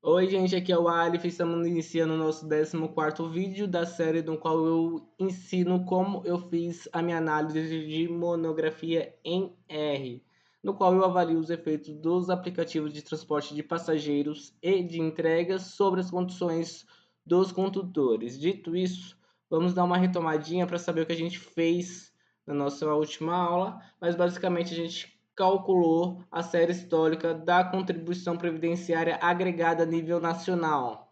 Oi, gente, aqui é o Alif. Estamos iniciando o nosso 14º vídeo da série no qual eu ensino como eu fiz a minha análise de monografia em R, no qual eu avalio os efeitos dos aplicativos de transporte de passageiros e de entregas sobre as condições dos condutores. Dito isso, vamos dar uma retomadinha para saber o que a gente fez na nossa última aula, mas basicamente a gente calculou a série histórica da contribuição previdenciária agregada a nível nacional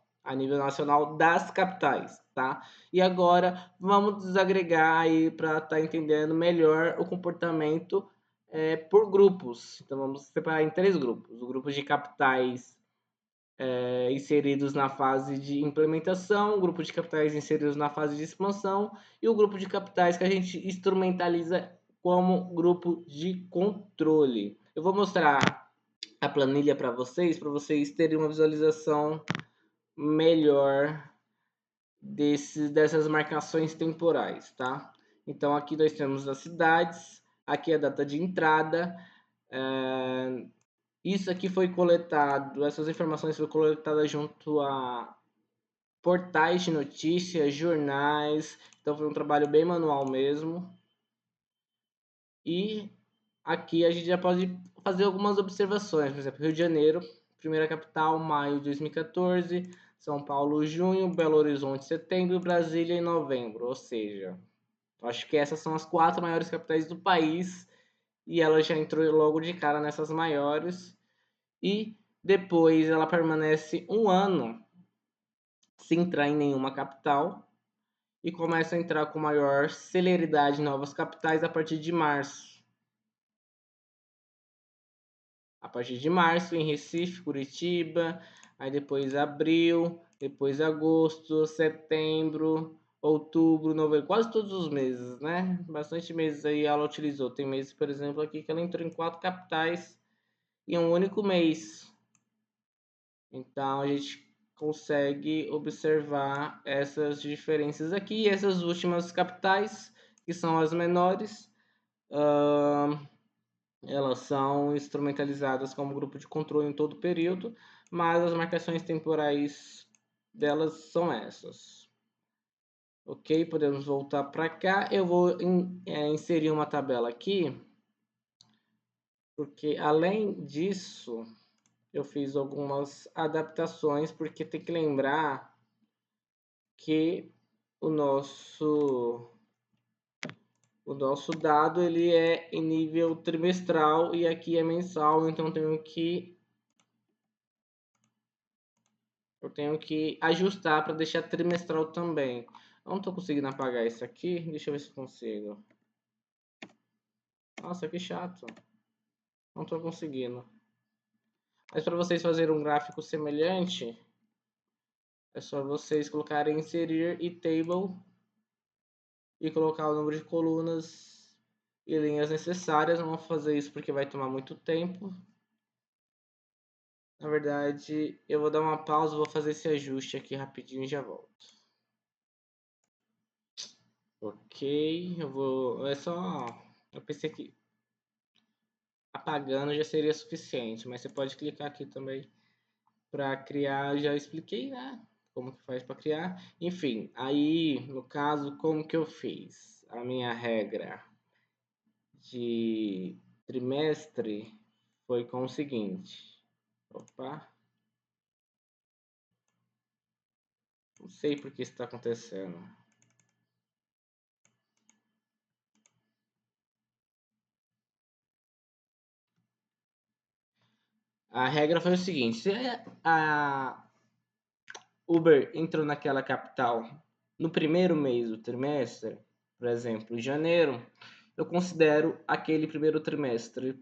das capitais, tá? E agora vamos desagregar aí para estar entendendo melhor o comportamento por grupos. Então vamos separar em três grupos: o grupo de capitais inseridos na fase de implementação, o grupo de capitais inseridos na fase de expansão e o grupo de capitais que a gente instrumentaliza como grupo de controle. Eu vou mostrar a planilha para vocês terem uma visualização melhor dessas marcações temporais, tá? Então aqui nós temos as cidades, aqui a data de entrada, isso aqui foi coletado, essas informações foram coletadas junto a portais de notícias, jornais, então foi um trabalho bem manual mesmo. E aqui a gente já pode fazer algumas observações, por exemplo, Rio de Janeiro, primeira capital, maio de 2014, São Paulo, junho, Belo Horizonte, setembro, Brasília em novembro, ou seja, acho que essas são as 4 maiores capitais do país e ela já entrou logo de cara nessas maiores e depois ela permanece um ano sem entrar em nenhuma capital e começa a entrar com maior celeridade em novas capitais a partir de março. A partir de março em Recife, Curitiba, aí depois abril, depois agosto, setembro, outubro, novembro, quase todos os meses, né? Bastante meses aí ela utilizou. Tem meses, por exemplo, aqui que ela entrou em 4 capitais em um único mês. Então a gente consegue observar essas diferenças aqui. Essas últimas capitais, que são as menores, elas são instrumentalizadas como grupo de controle em todo o período, mas as marcações temporais delas são essas. Ok, podemos voltar para cá. Eu vou inserir uma tabela aqui, porque além disso, eu fiz algumas adaptações, porque tem que lembrar que o nosso dado ele é em nível trimestral e aqui é mensal, então eu tenho que ajustar para deixar trimestral também. Eu não estou conseguindo apagar isso aqui, deixa eu ver se consigo. Nossa, que chato. Não estou conseguindo. Mas para vocês fazerem um gráfico semelhante, é só vocês colocarem inserir e table e colocar o número de colunas e linhas necessárias. Não vou fazer isso porque vai tomar muito tempo. Na verdade, eu vou dar uma pausa, vou fazer esse ajuste aqui rapidinho e já volto. Ok, eu vou. É só. Eu pensei que apagando já seria suficiente, mas você pode clicar aqui também para criar. Já expliquei, né? Como que faz para criar. Enfim, aí no caso, como que eu fiz? A minha regra de trimestre foi com o seguinte. Opa, não sei por que isso está acontecendo. A regra foi o seguinte: se a Uber entrou naquela capital no primeiro mês do trimestre, por exemplo, janeiro, eu considero aquele primeiro trimestre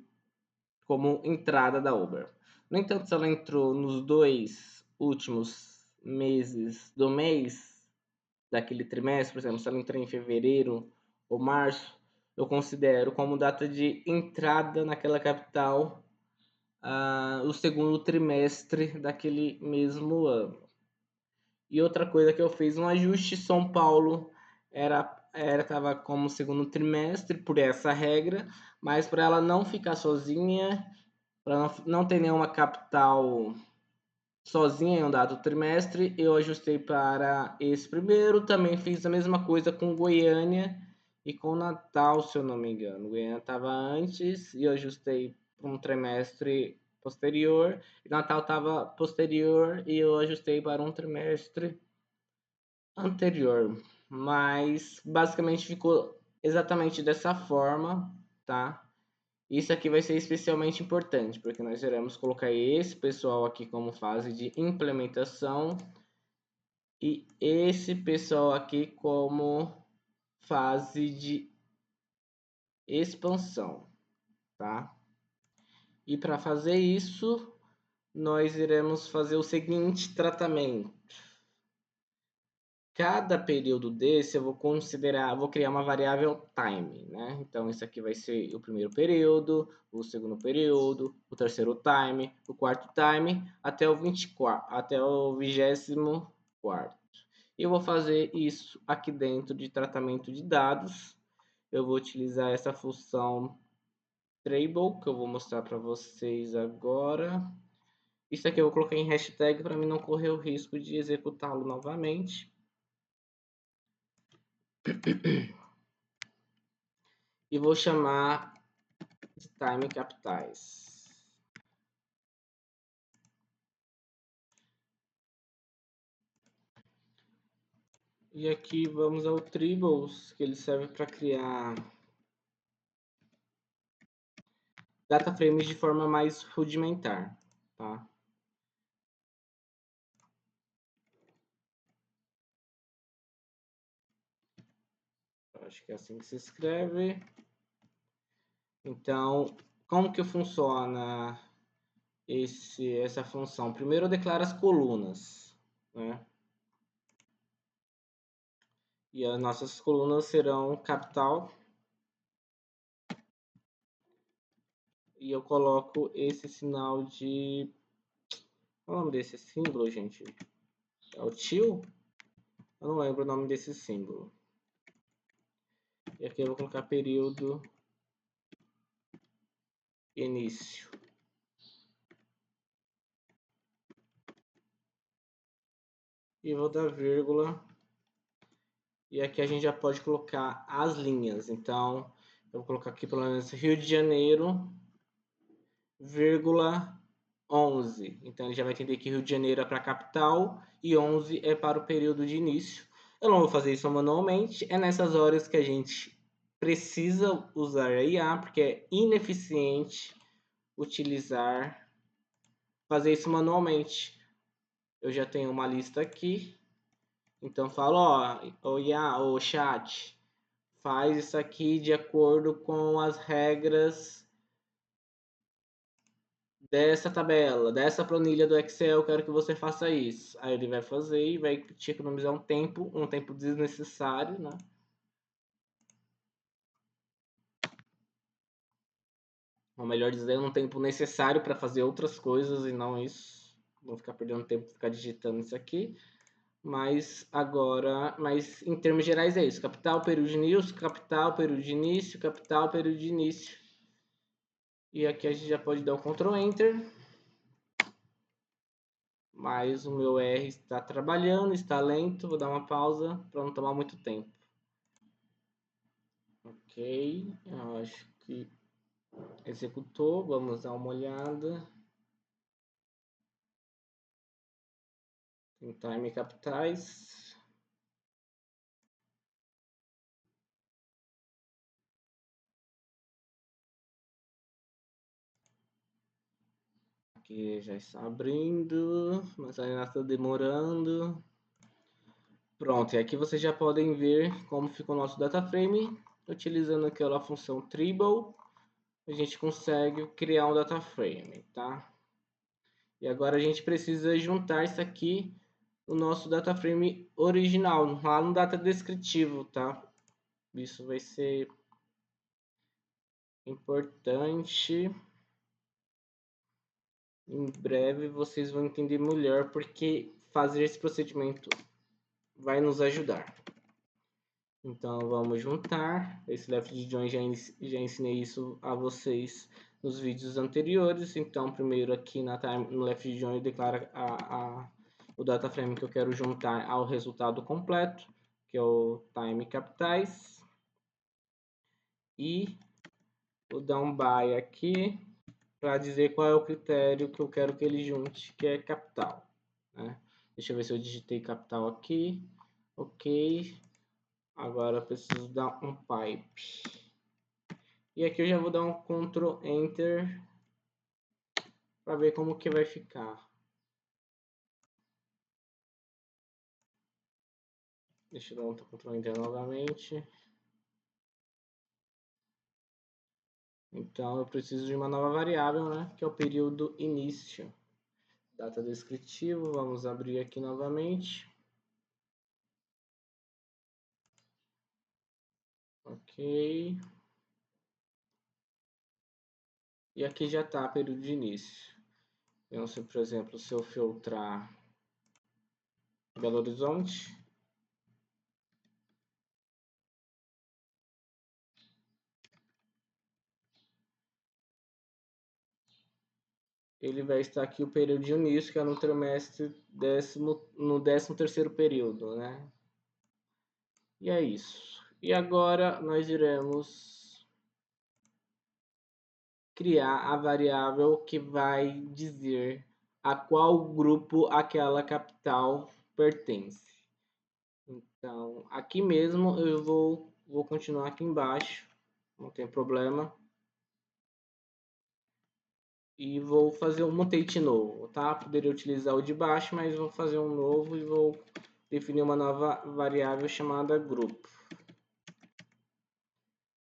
como entrada da Uber. No entanto, se ela entrou nos 2 últimos meses do mês daquele trimestre, por exemplo, se ela entrou em fevereiro ou março, eu considero como data de entrada naquela capital o segundo trimestre daquele mesmo ano. E outra coisa que eu fiz um ajuste, São Paulo estava como segundo trimestre por essa regra, mas para ela não ficar sozinha, para não ter nenhuma capital sozinha em um dado trimestre, eu ajustei para esse primeiro, também fiz a mesma coisa com Goiânia e com Natal, se eu não me engano. Goiânia estava antes e eu ajustei para um trimestre posterior, e Natal estava posterior e eu ajustei para um trimestre anterior. Mas basicamente ficou exatamente dessa forma, tá? Isso aqui vai ser especialmente importante, porque nós iremos colocar esse pessoal aqui como fase de implementação e esse pessoal aqui como fase de expansão, tá? E para fazer isso, nós iremos fazer o seguinte tratamento. Cada período desse eu vou considerar, vou criar uma variável time, né? Então isso aqui vai ser o primeiro período, o segundo período, o terceiro time, o quarto time, até o 24, até o 24º. E eu vou fazer isso aqui dentro de tratamento de dados. Eu vou utilizar essa função Trable, que eu vou mostrar para vocês agora. Isso aqui eu vou colocar em hashtag para mim não correr o risco de executá-lo novamente. E vou chamar de time capitais. E aqui vamos ao Tribbles, que ele serve para criar data frames de forma mais rudimentar, tá? Acho que é assim que se escreve. Então, como que funciona essa função? Primeiro eu declaro as colunas, né? E as nossas colunas serão capital. E eu coloco esse sinal de... Qual é o nome desse símbolo, gente? É o til? Eu não lembro o nome desse símbolo. E aqui eu vou colocar período início. E vou dar vírgula. E aqui a gente já pode colocar as linhas. Então, eu vou colocar aqui pelo menos Rio de Janeiro, vírgula 11. Então, ele já vai entender que Rio de Janeiro é para a capital e 11 é para o período de início. Eu não vou fazer isso manualmente. É nessas horas que a gente precisa usar a IA, porque é ineficiente fazer isso manualmente. Eu já tenho uma lista aqui. Então falo, ó, IA, o chat, faz isso aqui de acordo com as regras dessa tabela, dessa planilha do Excel, eu quero que você faça isso. Aí ele vai fazer e vai te economizar um tempo desnecessário, né? Ou melhor dizendo, um tempo necessário para fazer outras coisas e não isso. Vou ficar perdendo tempo ficar digitando isso aqui. Mas em termos gerais é isso. Capital, período de início, capital, período de início, capital, período de início. E aqui a gente já pode dar o Ctrl Enter. Mas o meu R está trabalhando, está lento. Vou dar uma pausa para não tomar muito tempo. Ok, eu acho que executou. Vamos dar uma olhada. Em time capitais. Aqui já está abrindo, mas ainda está demorando. Pronto, e aqui vocês já podem ver como ficou o nosso data frame. Utilizando aquela função Tribble, a gente consegue criar um data frame, tá? E agora a gente precisa juntar isso aqui no nosso data frame original, lá no data descritivo, tá? Isso vai ser importante. Em breve vocês vão entender melhor porque fazer esse procedimento vai nos ajudar. Então vamos juntar. Esse left join já ensinei isso a vocês nos vídeos anteriores. Então, primeiro aqui no left join eu declaro o data frame que eu quero juntar ao resultado completo, que é o time capitais, e o down by aqui para dizer qual é o critério que eu quero que ele junte, que é capital, né? Deixa eu ver se eu digitei capital aqui. Ok. Agora eu preciso dar um pipe. E aqui eu já vou dar um Ctrl Enter para ver como que vai ficar. Deixa eu dar um Ctrl Enter novamente. Então eu preciso de uma nova variável, né? Que é o período início. Data descritivo, vamos abrir aqui novamente. Ok. E aqui já está período de início. Então, por exemplo, se eu filtrar Belo Horizonte, ele vai estar aqui o período de início, que é no trimestre no 13º período, né? E é isso. E agora nós iremos criar a variável que vai dizer a qual grupo aquela capital pertence. Então, aqui mesmo eu vou continuar aqui embaixo, não tem problema. E vou fazer um mutante novo, tá? Poderia utilizar o de baixo, mas vou fazer um novo e vou definir uma nova variável chamada grupo.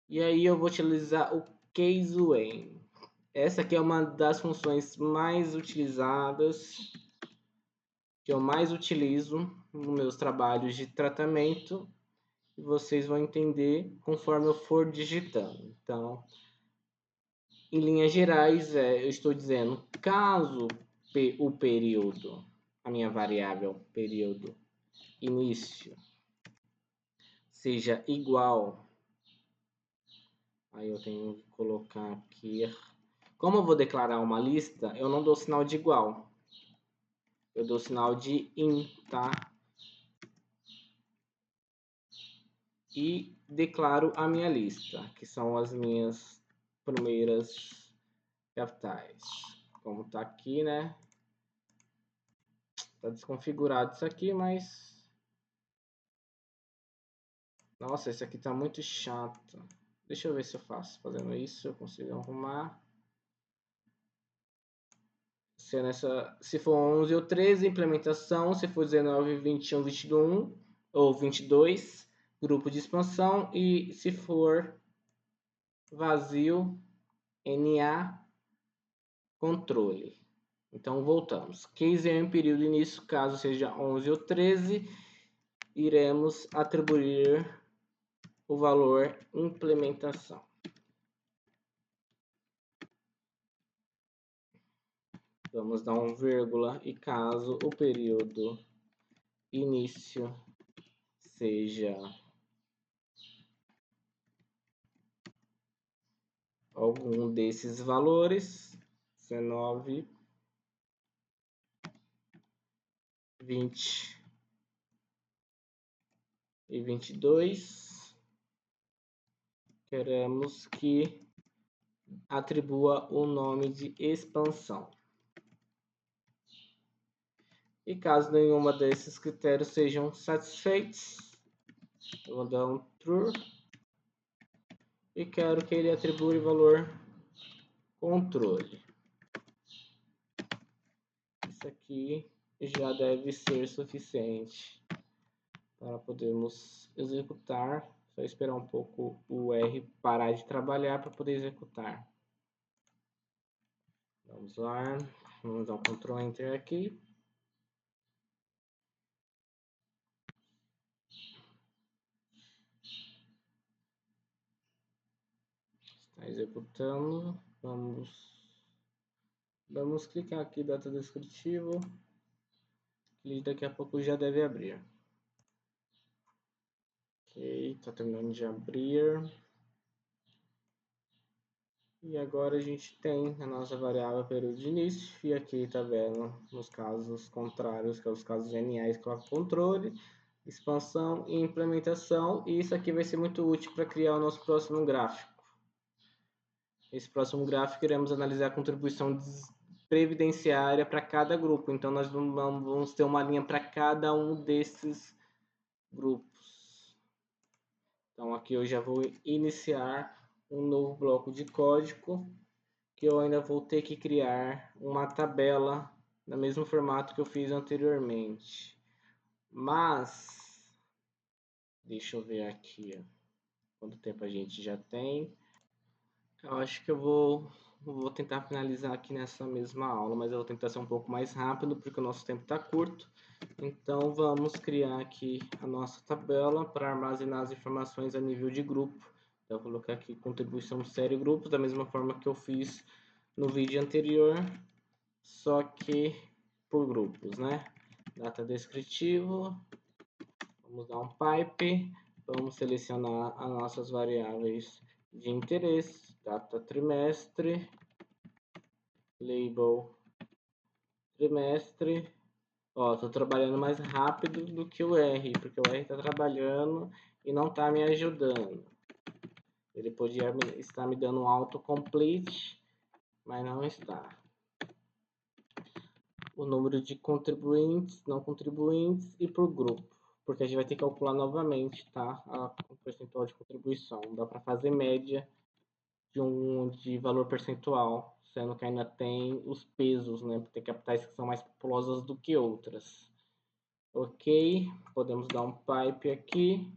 E aí eu vou utilizar o caseWhen. Essa aqui é uma das funções mais utilizadas, que eu mais utilizo nos meus trabalhos de tratamento. E vocês vão entender conforme eu for digitando. Então, em linhas gerais, eu estou dizendo, caso o período, a minha variável período início, seja igual, aí eu tenho que colocar aqui, como eu vou declarar uma lista, eu não dou sinal de igual, eu dou sinal de in, tá? E declaro a minha lista, que são as minhas primeiras capitais. Como tá aqui, né? Tá desconfigurado isso aqui, mas... Nossa, esse aqui tá muito chato. Deixa eu ver se eu faço. Fazendo isso, eu consigo arrumar. Se for 11 ou 13, implementação. Se for 19, 21, 21 ou 22, grupo de expansão. E se for vazio, NA, controle. Então, voltamos. Case é um período início, caso seja 11 ou 13, iremos atribuir o valor implementação. Vamos dar um vírgula e caso o período início seja algum desses valores, 19, 20 e 22, queremos que atribua o nome de expansão. E caso nenhuma desses critérios sejam satisfeitos, eu vou dar um true e quero que ele atribua o valor controle. Isso aqui já deve ser suficiente para podermos executar. Só esperar um pouco o R parar de trabalhar para poder executar. Vamos lá, vamos dar um Ctrl Enter aqui. Está executando. Vamos clicar aqui data descritivo. E daqui a pouco já deve abrir. Ok, está terminando de abrir. E agora a gente tem a nossa variável período de início, e aqui tá vendo nos casos contrários, que é os casos geniais, coloca controle, expansão e implementação, e isso aqui vai ser muito útil para criar o nosso próximo gráfico. Esse próximo gráfico iremos analisar a contribuição previdenciária para cada grupo, então nós vamos ter uma linha para cada um desses grupos. Então aqui eu já vou iniciar um novo bloco de código, que eu ainda vou ter que criar uma tabela no mesmo formato que eu fiz anteriormente. Mas, deixa eu ver aqui, ó, quanto tempo a gente já tem. Eu acho que eu vou tentar finalizar aqui nessa mesma aula, mas eu vou tentar ser um pouco mais rápido, porque o nosso tempo está curto. Então, vamos criar aqui a nossa tabela para armazenar as informações a nível de grupo. Então, eu vou colocar aqui contribuição série grupos, da mesma forma que eu fiz no vídeo anterior, só que por grupos, né? Data descritivo, vamos dar um pipe, vamos selecionar as nossas variáveis de interesse, data trimestre, label trimestre. Ó, tô trabalhando mais rápido do que o R, porque o R tá trabalhando e não tá me ajudando. Ele podia estar me dando um autocomplete, mas não está. O número de contribuintes, não contribuintes e por grupo, porque a gente vai ter que calcular novamente, tá? O percentual de contribuição. Não dá para fazer média de valor percentual, sendo que ainda tem os pesos, né? Tem capitais que são mais populosas do que outras. Ok, podemos dar um pipe aqui.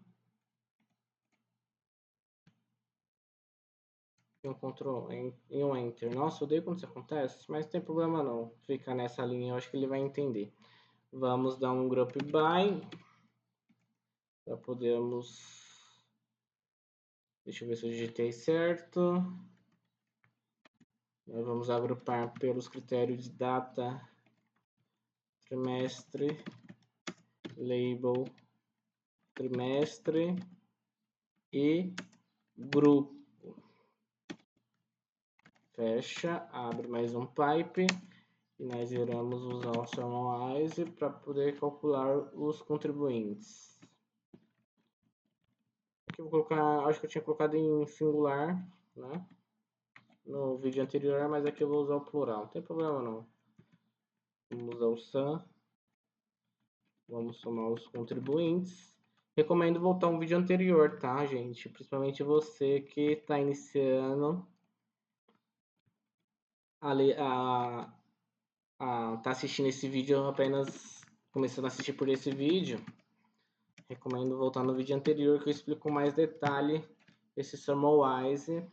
E um Ctrl e um Enter. Nossa, eu odeio quando isso acontece, mas não tem problema não. Fica nessa linha, eu acho que ele vai entender. Vamos dar um group by. Já podemos... Deixa eu ver se eu digitei certo. Nós vamos agrupar pelos critérios de data, trimestre, label, trimestre e grupo. Fecha, abre mais um pipe e nós iremos usar o Summarize para poder calcular os contribuintes. Aqui eu vou colocar, acho que eu tinha colocado em singular, né? No vídeo anterior, mas aqui eu vou usar o plural, não tem problema não. Vamos usar o sum. Vamos somar os contribuintes. Recomendo voltar um vídeo anterior, tá, gente? Principalmente você que está iniciando tá assistindo esse vídeo apenas começando a assistir por esse vídeo. Recomendo voltar no vídeo anterior que eu explico com mais detalhe esse Summarize.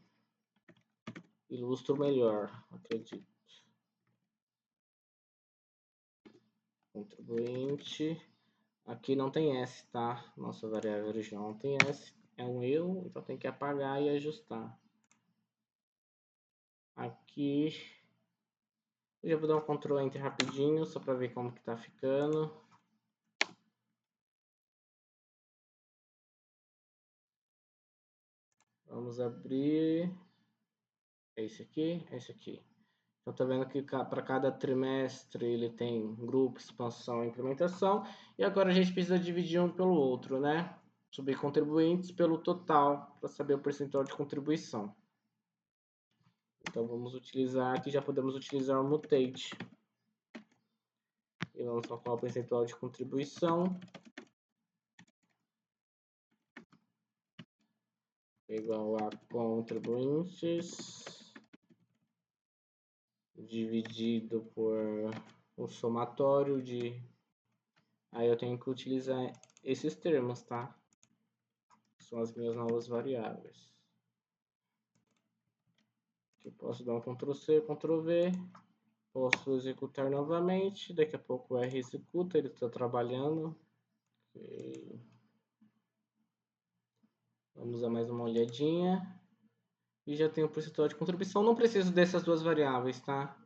Ilustro melhor, acredito. Contribuinte. Aqui não tem S, tá? Nossa variável original não tem S. É um erro, então tem que apagar e ajustar. Aqui eu já vou dar um Ctrl Enter rapidinho, só para ver como que tá ficando. Vamos abrir. É esse aqui, é esse aqui. Então tá vendo que para cada trimestre ele tem grupo, expansão e implementação. E agora a gente precisa dividir um pelo outro, né? Subir contribuintes pelo total para saber o percentual de contribuição. Então vamos utilizar, aqui já podemos utilizar o mutate. E vamos calcular o percentual de contribuição. Igual a contribuintes dividido por o somatório de... Aí eu tenho que utilizar esses termos, tá? São as minhas novas variáveis. Aqui posso dar um Ctrl C, Ctrl V. Posso executar novamente. Daqui a pouco o R executa, ele está trabalhando. Okay. Vamos dar mais uma olhadinha. E já tenho o percentual de contribuição. Não preciso dessas duas variáveis, tá?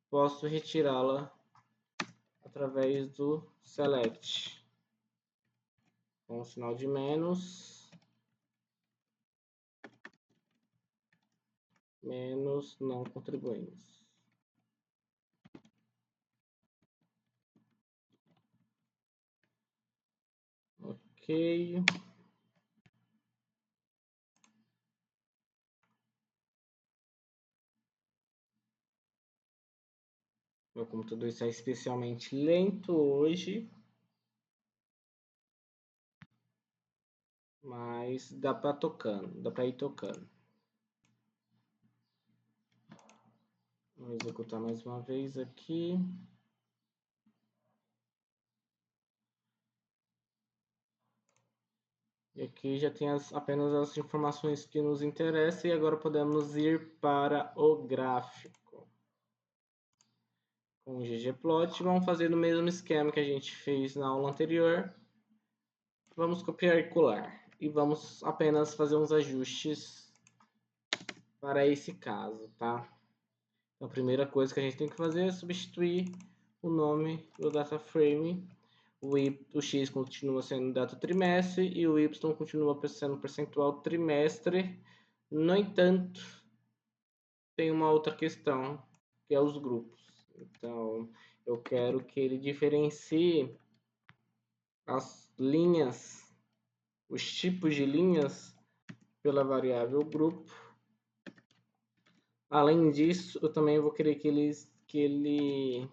Posso retirá-la através do select. Com o sinal de menos. menos não contribuintes. Ok. Meu computador está especialmente lento hoje, mas dá para ir tocando. Vou executar mais uma vez aqui. E aqui já tem apenas as informações que nos interessam e agora podemos ir para o gráfico. Com o ggplot, vamos fazer no mesmo esquema que a gente fez na aula anterior. Vamos copiar e colar e vamos apenas fazer uns ajustes para esse caso, tá? Então, a primeira coisa que a gente tem que fazer é substituir o nome do data frame. O X continua sendo data trimestre e o Y continua sendo percentual trimestre. No entanto, tem uma outra questão, que é os grupos. Então, eu quero que ele diferencie as linhas, os tipos de linhas pela variável grupo. Além disso, eu também vou querer que ele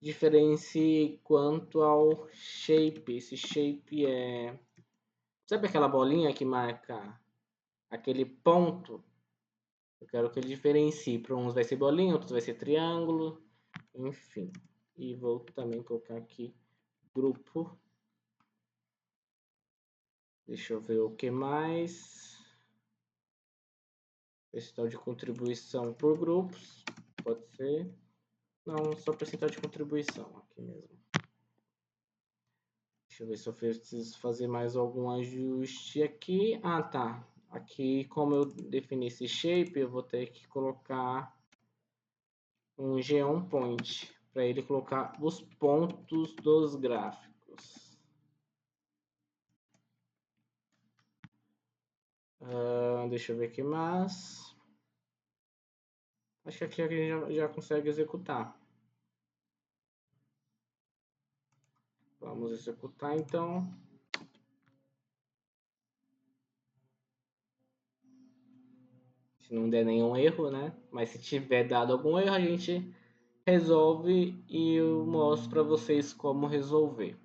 diferencie quanto ao shape. Esse shape é... Sabe aquela bolinha que marca aquele ponto? Eu quero que ele diferencie. Para uns vai ser bolinha, outros vai ser triângulo, enfim. E vou também colocar aqui grupo. Deixa eu ver o que mais. Percentual de contribuição por grupos. Pode ser. Não, só percentual de contribuição aqui mesmo. Deixa eu ver se eu preciso fazer mais algum ajuste aqui. Ah, tá. Aqui, como eu defini esse shape, eu vou ter que colocar um G1 point para ele colocar os pontos dos gráficos. Deixa eu ver o que mais. Acho que aqui a gente já consegue executar. Vamos executar então. Se não der nenhum erro, né? Mas se tiver dado algum erro, a gente resolve e eu mostro para vocês como resolver.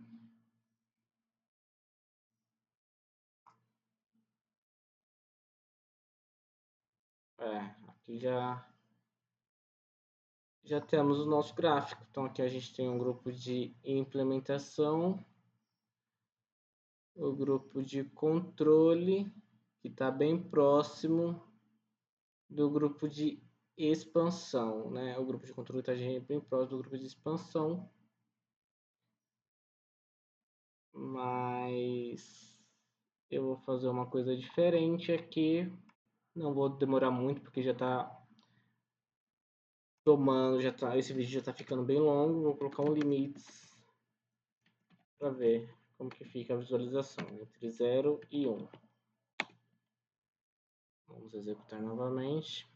Aqui já temos o nosso gráfico. Então aqui a gente tem um grupo de implementação, o grupo de controle, que está bem próximo do grupo de expansão, né? O grupo de controle está bem próximo do grupo de expansão, mas eu vou fazer uma coisa diferente aqui. Não vou demorar muito porque já está tomando, esse vídeo já está ficando bem longo. Vou colocar um limite para ver como que fica a visualização entre 0 e 1. Vamos executar novamente.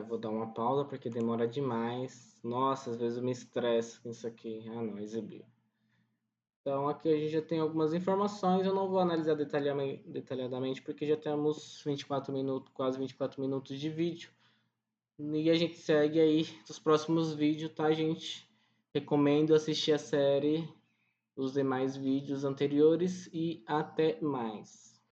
Vou dar uma pausa porque demora demais. Nossa, às vezes eu me estresso com isso aqui. Ah, não, exibiu. Então aqui a gente já tem algumas informações. Eu não vou analisar detalhadamente porque já temos 24 minutos, quase 24 minutos de vídeo. E a gente segue aí nos próximos vídeos, tá, gente? Recomendo assistir a série, os demais vídeos anteriores e até mais.